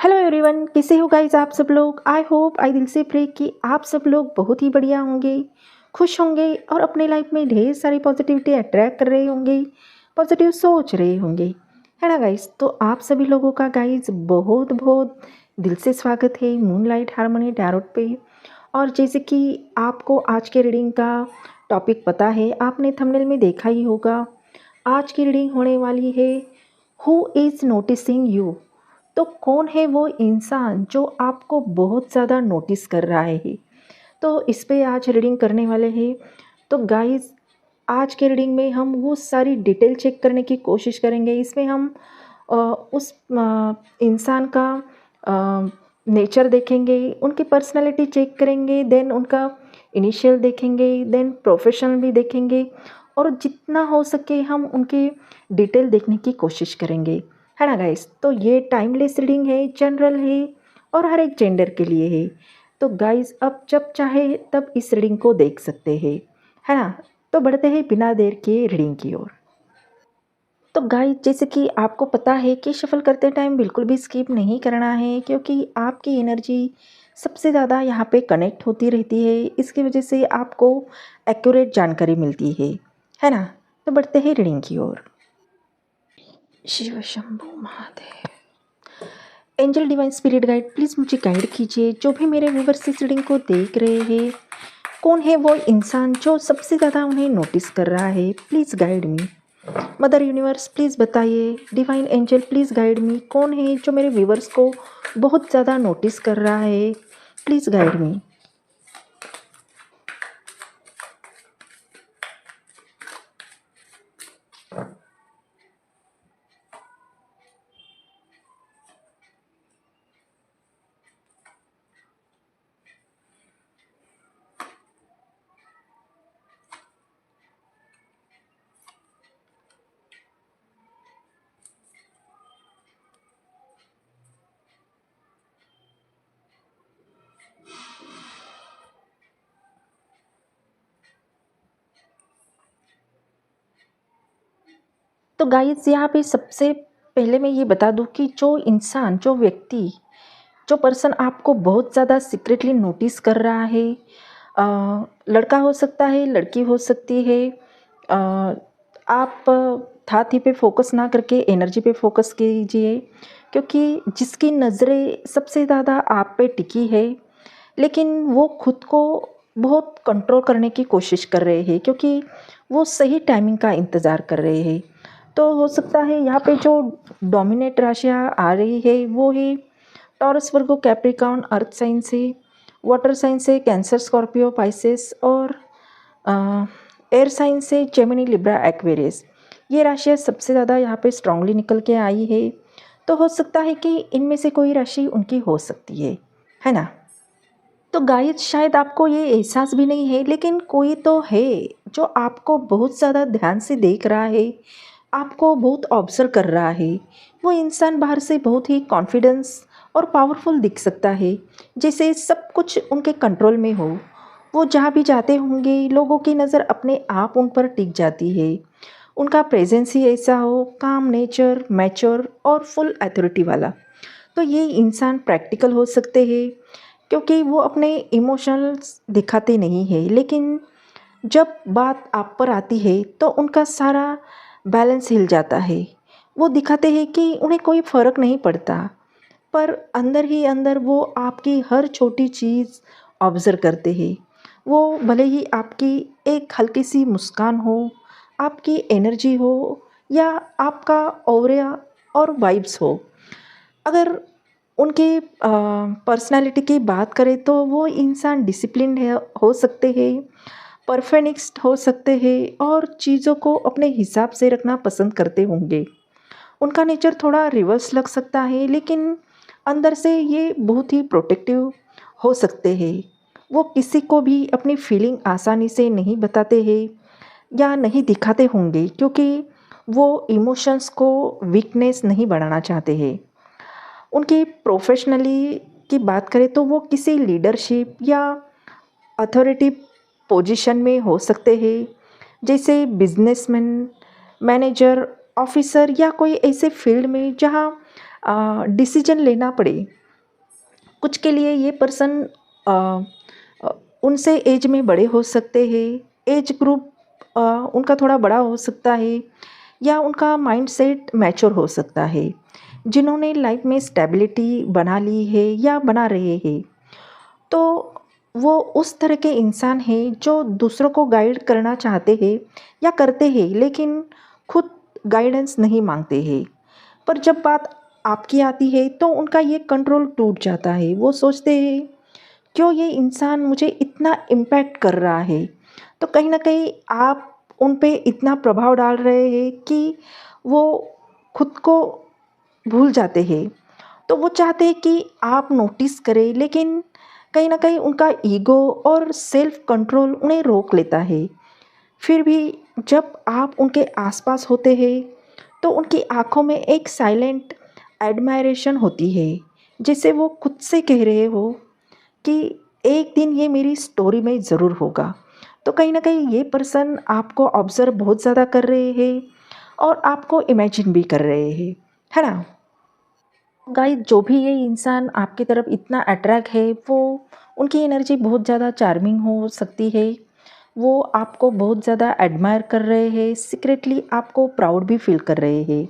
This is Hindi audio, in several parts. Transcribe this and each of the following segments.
हेलो एवरीवन, कैसे हो गाइस आप सब लोग। आई होप, आई दिल से प्रे कि आप सब लोग बहुत ही बढ़िया होंगे, खुश होंगे और अपने लाइफ में ढेर सारी पॉजिटिविटी अट्रैक्ट कर रहे होंगे, पॉजिटिव सोच रहे होंगे, है ना गाइस। तो आप सभी लोगों का गाइस बहुत बहुत दिल से स्वागत है मूनलाइट हार्मनी टैरोट पे। और जैसे कि आपको आज के रीडिंग का टॉपिक पता है, आपने थंबनेल में देखा ही होगा, आज की रीडिंग होने वाली है हु इज़ नोटिसिंग यू। तो कौन है वो इंसान जो आपको बहुत ज़्यादा नोटिस कर रहा है। तो इस पे आज रीडिंग करने वाले हैं। तो गाइस, आज के रीडिंग में हम वो सारी डिटेल चेक करने की कोशिश करेंगे। इसमें हम उस इंसान का नेचर देखेंगे, उनकी पर्सनालिटी चेक करेंगे, देन उनका इनिशियल देखेंगे, देन प्रोफेशन भी देखेंगे और जितना हो सके हम उनके डिटेल देखने की कोशिश करेंगे, है ना गाइस। तो ये टाइमलेस रीडिंग है, जनरल है और हर एक जेंडर के लिए है। तो गाइस, अब जब चाहे तब इस रीडिंग को देख सकते हैं, है ना। तो बढ़ते हैं बिना देर के रीडिंग की ओर। तो गाइस, जैसे कि आपको पता है कि शफल करते टाइम बिल्कुल भी स्किप नहीं करना है, क्योंकि आपकी एनर्जी सबसे ज़्यादा यहाँ पे कनेक्ट होती रहती है। इसकी वजह से आपको एक्यूरेट जानकारी मिलती है ना। तो बढ़ते हैं रीडिंग की ओर। Shiv Shambhu Mahadev. Angel divine spirit guide, please मुझे गाइड कीजिए। जो भी मेरे व्यूवर्स इस रीडिंग को देख रहे हैं, कौन है वो इंसान जो सबसे ज़्यादा उन्हें नोटिस कर रहा है। Please guide me. Mother universe, please बताइए। Divine angel, please guide me. कौन है जो मेरे व्यूवर्स को बहुत ज़्यादा नोटिस कर रहा है। प्लीज़ गाइड मी। तो गाइस, यहाँ पे सबसे पहले मैं ये बता दूँ कि जो इंसान, जो व्यक्ति, जो पर्सन आपको बहुत ज़्यादा सीक्रेटली नोटिस कर रहा है, लड़का हो सकता है, लड़की हो सकती है। आप थाती पे फोकस ना करके एनर्जी पे फोकस कीजिए, क्योंकि जिसकी नज़रें सबसे ज़्यादा आप पे टिकी है, लेकिन वो खुद को बहुत कंट्रोल करने की कोशिश कर रहे हैं, क्योंकि वो सही टाइमिंग का इंतज़ार कर रहे हैं। तो हो सकता है यहाँ पे जो डोमिनेट राशियाँ आ रही है वो है टॉरस, वर्गो, कैप्रिकॉर्न, अर्थ साइन से, वाटर साइन से कैंसर, स्कॉर्पियो, पाइसेस और एयर साइन से जेमिनी, लिब्रा, एक्वेरियस। ये राशियाँ सबसे ज़्यादा यहाँ पे स्ट्रांगली निकल के आई है। तो हो सकता है कि इनमें से कोई राशि उनकी हो सकती है ना। तो गाइस, शायद आपको ये एहसास भी नहीं है, लेकिन कोई तो है जो आपको बहुत ज़्यादा ध्यान से देख रहा है, आपको बहुत ऑब्जर्व कर रहा है। वो इंसान बाहर से बहुत ही कॉन्फिडेंस और पावरफुल दिख सकता है, जैसे सब कुछ उनके कंट्रोल में हो। वो जहाँ भी जाते होंगे, लोगों की नज़र अपने आप उन पर टिक जाती है। उनका प्रेजेंस ही ऐसा हो, काम नेचर, मैच्योर और फुल अथॉरिटी वाला। तो ये इंसान प्रैक्टिकल हो सकते हैं, क्योंकि वो अपने इमोशंस दिखाते नहीं हैं, लेकिन जब बात आप पर आती है तो उनका सारा बैलेंस हिल जाता है। वो दिखाते हैं कि उन्हें कोई फ़र्क नहीं पड़ता, पर अंदर ही अंदर वो आपकी हर छोटी चीज़ ऑब्ज़र्व करते हैं। वो भले ही आपकी एक हल्की सी मुस्कान हो, आपकी एनर्जी हो या आपका ऑरा और वाइब्स हो, अगर उनके पर्सनालिटी की बात करें तो वो इंसान डिसिप्लिन्ड है, हो सकते हैं, परफेक्शनिस्ट हो सकते हैं और चीज़ों को अपने हिसाब से रखना पसंद करते होंगे। उनका नेचर थोड़ा रिवर्स लग सकता है, लेकिन अंदर से ये बहुत ही प्रोटेक्टिव हो सकते हैं। वो किसी को भी अपनी फीलिंग आसानी से नहीं बताते हैं या नहीं दिखाते होंगे, क्योंकि वो इमोशंस को वीकनेस नहीं बढ़ाना चाहते हैं। उनकी प्रोफेशनली की बात करें तो वो किसी लीडरशिप या अथॉरिटी पोजीशन में हो सकते हैं, जैसे बिजनेसमैन, मैनेजर, ऑफिसर या कोई ऐसे फील्ड में जहाँ डिसीजन लेना पड़े। कुछ के लिए ये पर्सन अ, उनसे एज में बड़े हो सकते हैं, एज ग्रुप उनका थोड़ा बड़ा हो सकता है, या उनका माइंडसेट मैच्योर हो सकता है, जिन्होंने लाइफ में स्टेबिलिटी बना ली है या बना रहे हैं। तो वो उस तरह के इंसान हैं जो दूसरों को गाइड करना चाहते हैं या करते हैं, लेकिन खुद गाइडेंस नहीं मांगते हैं। पर जब बात आपकी आती है तो उनका ये कंट्रोल टूट जाता है। वो सोचते हैं, क्यों ये इंसान मुझे इतना इम्पैक्ट कर रहा है? तो कहीं न कहीं आप उन पे इतना प्रभाव डाल रहे हैं कि वो खुद को भूल जाते हैं। तो वो चाहते हैं कि आप नोटिस करें, लेकिन कहीं न कहीं उनका ईगो और सेल्फ कंट्रोल उन्हें रोक लेता है। फिर भी जब आप उनके आसपास होते हैं तो उनकी आँखों में एक साइलेंट एडमायरेशन होती है, जैसे वो खुद से कह रहे हो कि एक दिन ये मेरी स्टोरी में ज़रूर होगा। तो कहीं न कहीं ये पर्सन आपको ऑब्ज़र्व बहुत ज़्यादा कर रहे हैं और आपको इमेजिन भी कर रहे हैं, है ना? गाइस, जो भी ये इंसान आपकी तरफ इतना अट्रैक्ट है, वो उनकी एनर्जी बहुत ज़्यादा चार्मिंग हो सकती है। वो आपको बहुत ज़्यादा एडमायर कर रहे हैं, सीक्रेटली आपको प्राउड भी फील कर रहे हैं।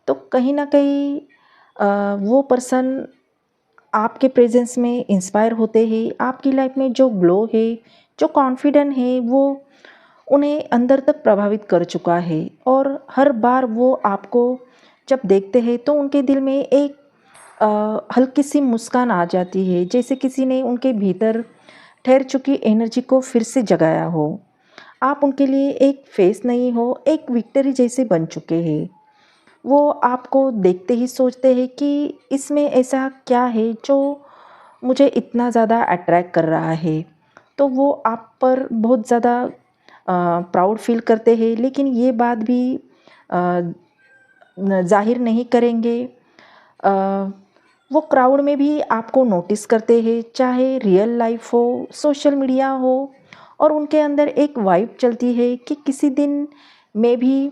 तो कहीं न कहीं वो पर्सन आपके प्रेज़ेंस में इंस्पायर होते हैं। आपकी लाइफ में जो ग्लो है, जो कॉन्फिडेंट है, वो उन्हें अंदर तक प्रभावित कर चुका है, और हर बार वो आपको जब देखते हैं तो उनके दिल में एक हल्की सी मुस्कान आ जाती है, जैसे किसी ने उनके भीतर ठहर चुकी एनर्जी को फिर से जगाया हो। आप उनके लिए एक फेस नहीं हो, एक विक्ट्री जैसे बन चुके हैं। वो आपको देखते ही सोचते हैं कि इसमें ऐसा क्या है जो मुझे इतना ज़्यादा अट्रैक्ट कर रहा है। तो वो आप पर बहुत ज़्यादा प्राउड फील करते हैं, लेकिन ये बात भी ज़ाहिर नहीं करेंगे। अ, वो क्राउड में भी आपको नोटिस करते हैं, चाहे रियल लाइफ हो, सोशल मीडिया हो, और उनके अंदर एक वाइब चलती है कि किसी दिन मैं भी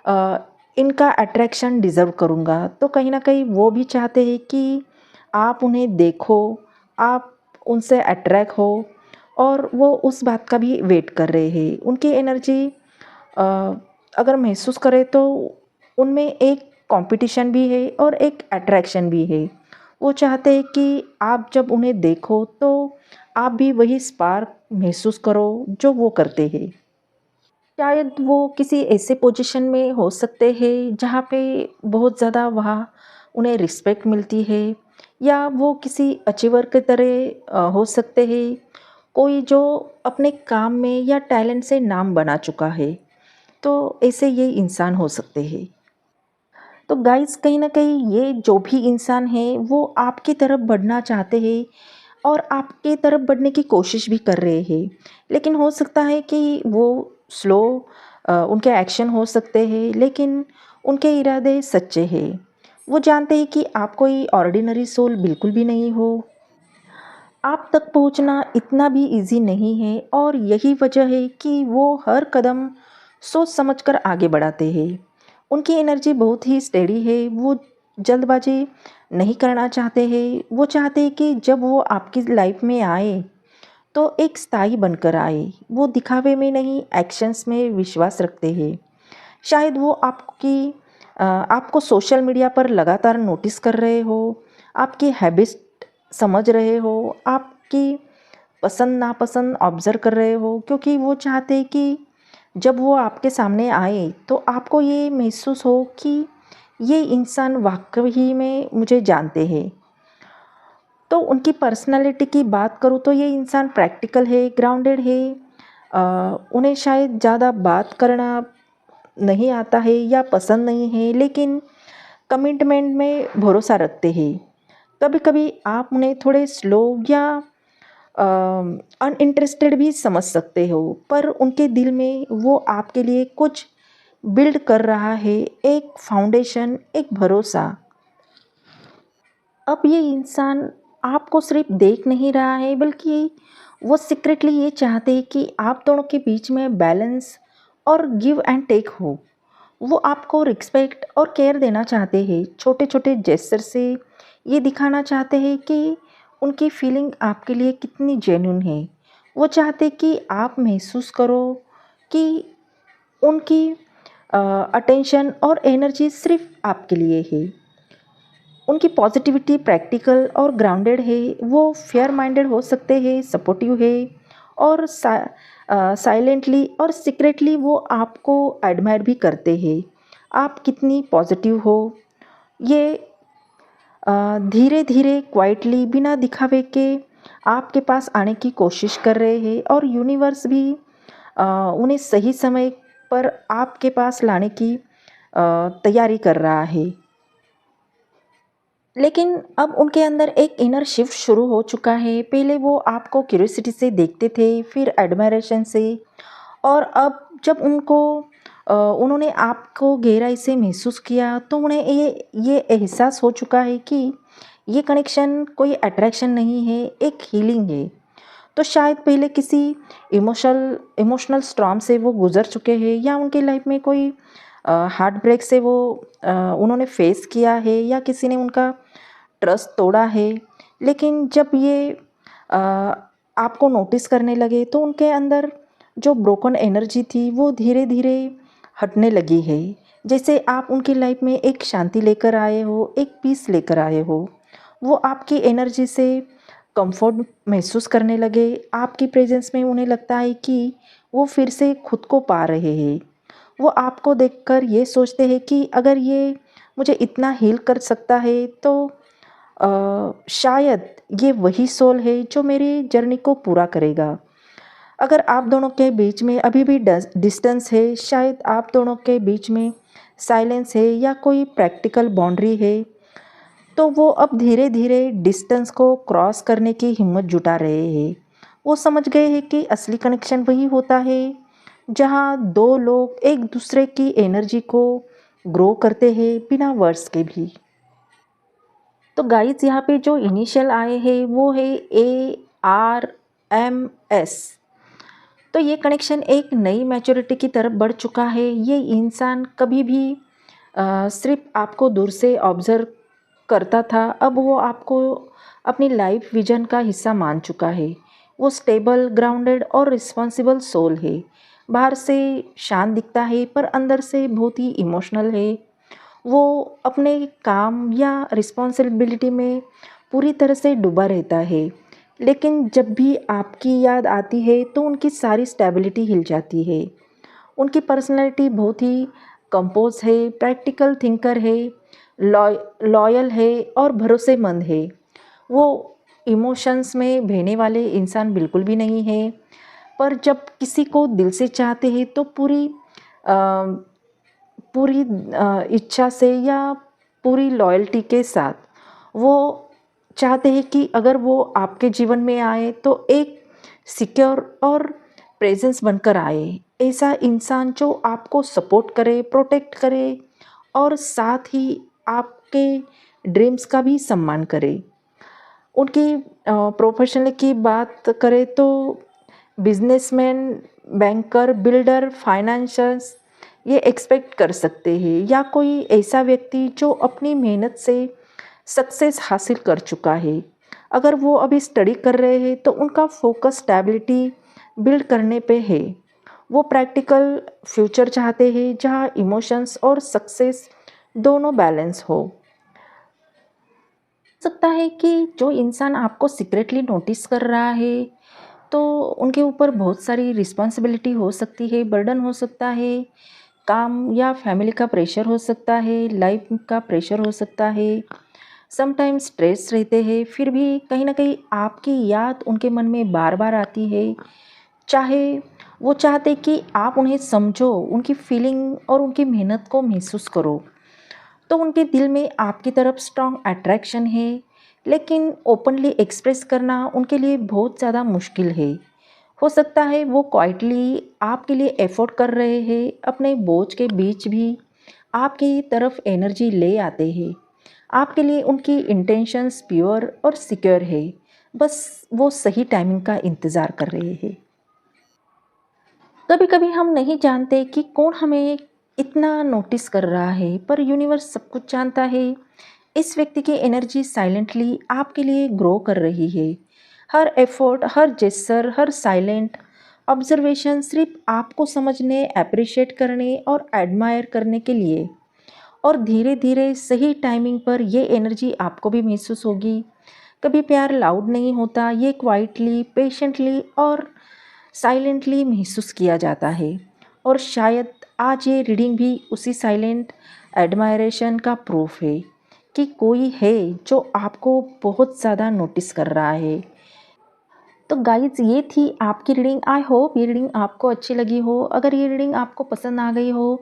अ, इनका अट्रैक्शन डिज़र्व करूँगा। तो कहीं न कहीं वो भी चाहते हैं कि आप उन्हें देखो, आप उनसे अट्रैक्ट हो, और वो उस बात का भी वेट कर रहे हैं। उनकी एनर्जी अ, अगर महसूस करें तो उनमें एक कंपटीशन भी है और एक अट्रैक्शन भी है। वो चाहते हैं कि आप जब उन्हें देखो तो आप भी वही स्पार्क महसूस करो जो वो करते हैं। शायद वो किसी ऐसे पोजीशन में हो सकते हैं जहाँ पे बहुत ज़्यादा वहाँ उन्हें रिस्पेक्ट मिलती है, या वो किसी अचीवर की तरह हो सकते हैं, कोई जो अपने काम में या टैलेंट से नाम बना चुका है। तो ऐसे ये इंसान हो सकते हैं। तो गाइस, कहीं न कहीं ये जो भी इंसान है वो आपकी तरफ बढ़ना चाहते हैं और आपकी तरफ बढ़ने की कोशिश भी कर रहे हैं। लेकिन हो सकता है कि वो स्लो उनके एक्शन हो सकते हैं, लेकिन उनके इरादे सच्चे हैं। वो जानते हैं कि आप कोई ऑर्डिनरी सोल बिल्कुल भी नहीं हो। आप तक पहुंचना इतना भी इजी नहीं है, और यही वजह है कि वो हर कदम सोच समझकर आगे बढ़ाते हैं। उनकी एनर्जी बहुत ही स्टेडी है। वो जल्दबाजी नहीं करना चाहते हैं। वो चाहते हैं कि जब वो आपकी लाइफ में आए तो एक स्थायी बनकर आए। वो दिखावे में नहीं, एक्शंस में विश्वास रखते हैं। शायद वो आपको सोशल मीडिया पर लगातार नोटिस कर रहे हो, आपकी हैबिट्स समझ रहे हो, आपकी पसंद नापसंद ऑब्ज़र्व कर रहे हो, क्योंकि वो चाहते हैं कि जब वो आपके सामने आए तो आपको ये महसूस हो कि ये इंसान वाक़ई में मुझे जानते हैं। तो उनकी पर्सनैलिटी की बात करूँ तो ये इंसान प्रैक्टिकल है, ग्राउंडेड है। उन्हें शायद ज़्यादा बात करना नहीं आता है या पसंद नहीं है, लेकिन कमिटमेंट में भरोसा रखते हैं। कभी-कभी आप उन्हें थोड़े स्लो या अनइंटरेस्टेड भी समझ सकते हो, पर उनके दिल में वो आपके लिए कुछ बिल्ड कर रहा है, एक फाउंडेशन, एक भरोसा। अब ये इंसान आपको सिर्फ देख नहीं रहा है, बल्कि वो सीक्रेटली ये चाहते हैं कि आप दोनों के बीच में बैलेंस और गिव एंड टेक हो। वो आपको रिस्पेक्ट और केयर देना चाहते हैं। छोटे छोटे जेस्चर से ये दिखाना चाहते हैं कि उनकी फीलिंग आपके लिए कितनी जेन्युइन है। वो चाहते कि आप महसूस करो कि उनकी अटेंशन और एनर्जी सिर्फ आपके लिए है। उनकी पॉजिटिविटी प्रैक्टिकल और ग्राउंडेड है। वो फेयर माइंडेड हो सकते हैं, सपोर्टिव है, और साइलेंटली और सीक्रेटली वो आपको एडमायर भी करते हैं। आप कितनी पॉजिटिव हो, ये धीरे धीरे क्वाइटली बिना दिखावे के आपके पास आने की कोशिश कर रहे हैं, और यूनिवर्स भी उन्हें सही समय पर आपके पास लाने की तैयारी कर रहा है। लेकिन अब उनके अंदर एक इनर शिफ्ट शुरू हो चुका है। पहले वो आपको क्यूरियोसिटी से देखते थे, फिर एडमायरेशन से, और अब जब उन्होंने आपको गहराई से महसूस किया तो उन्हें ये एहसास हो चुका है कि ये कनेक्शन कोई अट्रैक्शन नहीं है, एक हीलिंग है। तो शायद पहले किसी इमोशनल स्टॉर्म से वो गुजर चुके हैं, या उनके लाइफ में कोई हार्ट ब्रेक से उन्होंने फेस किया है, या किसी ने उनका ट्रस्ट तोड़ा है। लेकिन जब ये अ, आपको नोटिस करने लगे तो उनके अंदर जो ब्रोकन एनर्जी थी वो धीरे धीरे हटने लगी है। जैसे आप उनकी लाइफ में एक शांति लेकर आए हो, एक पीस लेकर आए हो। वो आपकी एनर्जी से कंफर्ट महसूस करने लगे। आपकी प्रेजेंस में उन्हें लगता है कि वो फिर से खुद को पा रहे हैं। वो आपको देखकर ये सोचते हैं कि अगर ये मुझे इतना हील कर सकता है तो शायद ये वही सोल है जो मेरी जर्नी को पूरा करेगा। अगर आप दोनों के बीच में अभी भी डिस्टेंस है, शायद आप दोनों के बीच में साइलेंस है या कोई प्रैक्टिकल बाउंड्री है, तो वो अब धीरे धीरे डिस्टेंस को क्रॉस करने की हिम्मत जुटा रहे हैं। वो समझ गए हैं कि असली कनेक्शन वही होता है जहाँ दो लोग एक दूसरे की एनर्जी को ग्रो करते हैं बिना वर्ड्स के भी। तो गाइस, यहाँ पे जो इनिशियल आए हैं वो है ARMS। तो ये कनेक्शन एक नई मैच्योरिटी की तरफ बढ़ चुका है। ये इंसान कभी भी सिर्फ आपको दूर से ऑब्जर्व करता था, अब वो आपको अपनी लाइफ विजन का हिस्सा मान चुका है। वो स्टेबल, ग्राउंडेड और रिस्पॉन्सिबल सोल है। बाहर से शांत दिखता है पर अंदर से बहुत ही इमोशनल है। वो अपने काम या रिस्पॉन्सिबिलिटी में पूरी तरह से डूबा रहता है, लेकिन जब भी आपकी याद आती है तो उनकी सारी स्टेबिलिटी हिल जाती है। उनकी पर्सनैलिटी बहुत ही कंपोज है, प्रैक्टिकल थिंकर है, लॉयल है और भरोसेमंद है। वो इमोशंस में बहने वाले इंसान बिल्कुल भी नहीं है, पर जब किसी को दिल से चाहते हैं तो पूरी इच्छा से या पूरी लॉयल्टी के साथ वो चाहते हैं कि अगर वो आपके जीवन में आए तो एक सिक्योर और प्रेजेंस बनकर आए। ऐसा इंसान जो आपको सपोर्ट करे, प्रोटेक्ट करे, और साथ ही आपके ड्रीम्स का भी सम्मान करे। उनकी प्रोफेशनल की बात करें तो बिजनेसमैन, बैंकर, बिल्डर, फाइनेंशर्स ये एक्सपेक्ट कर सकते हैं, या कोई ऐसा व्यक्ति जो अपनी मेहनत से सक्सेस हासिल कर चुका है। अगर वो अभी स्टडी कर रहे हैं तो उनका फोकस स्टेबिलिटी बिल्ड करने पे है। वो प्रैक्टिकल फ्यूचर चाहते हैं जहाँ इमोशंस और सक्सेस दोनों बैलेंस हो सकता है कि जो इंसान आपको सीक्रेटली नोटिस कर रहा है तो उनके ऊपर बहुत सारी रिस्पॉन्सिबिलिटी हो सकती है, बर्डन हो सकता है, काम या फैमिली का प्रेशर हो सकता है, लाइफ का प्रेशर हो सकता है, समटाइम्स स्ट्रेस रहते हैं। फिर भी कहीं ना कहीं आपकी याद उनके मन में बार बार आती है। चाहे वो चाहते कि आप उन्हें समझो, उनकी फीलिंग और उनकी मेहनत को महसूस करो, तो उनके दिल में आपकी तरफ स्ट्रॉन्ग अट्रैक्शन है, लेकिन ओपनली एक्सप्रेस करना उनके लिए बहुत ज़्यादा मुश्किल है। हो सकता है वो क्वाइटली आपके लिए एफर्ट कर रहे हैं, अपने बोझ के बीच भी आपकी तरफ एनर्जी ले आते हैं। आपके लिए उनकी इंटेंशंस प्योर और सिक्योर है, बस वो सही टाइमिंग का इंतज़ार कर रहे हैं। कभी कभी हम नहीं जानते कि कौन हमें इतना नोटिस कर रहा है, पर यूनिवर्स सब कुछ जानता है। इस व्यक्ति की एनर्जी साइलेंटली आपके लिए ग्रो कर रही है। हर एफर्ट, हर जेस्चर, हर साइलेंट ऑब्जर्वेशन सिर्फ आपको समझने, अप्रिशिएट करने और एडमायर करने के लिए। और धीरे धीरे सही टाइमिंग पर ये एनर्जी आपको भी महसूस होगी। कभी प्यार लाउड नहीं होता, ये क्वाइटली, पेशेंटली और साइलेंटली महसूस किया जाता है। और शायद आज ये रीडिंग भी उसी साइलेंट एडमायरेशन का प्रूफ है कि कोई है जो आपको बहुत ज़्यादा नोटिस कर रहा है। तो गाइज, ये थी आपकी रीडिंग। आई होप ये रीडिंग आपको अच्छी लगी हो। अगर ये रीडिंग आपको पसंद आ गई हो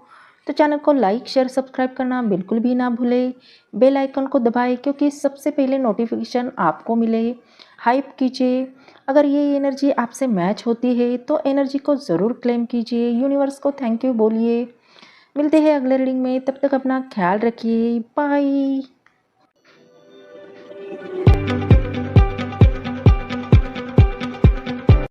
तो चैनल को लाइक, शेयर, सब्सक्राइब करना बिल्कुल भी ना भूलें। बेल आइकन को दबाएं क्योंकि सबसे पहले नोटिफिकेशन आपको मिले। हाइप कीजिए। अगर ये एनर्जी आपसे मैच होती है तो एनर्जी को ज़रूर क्लेम कीजिए। यूनिवर्स को थैंक यू बोलिए। मिलते हैं अगले रीडिंग में, तब तक अपना ख्याल रखिए। बाय।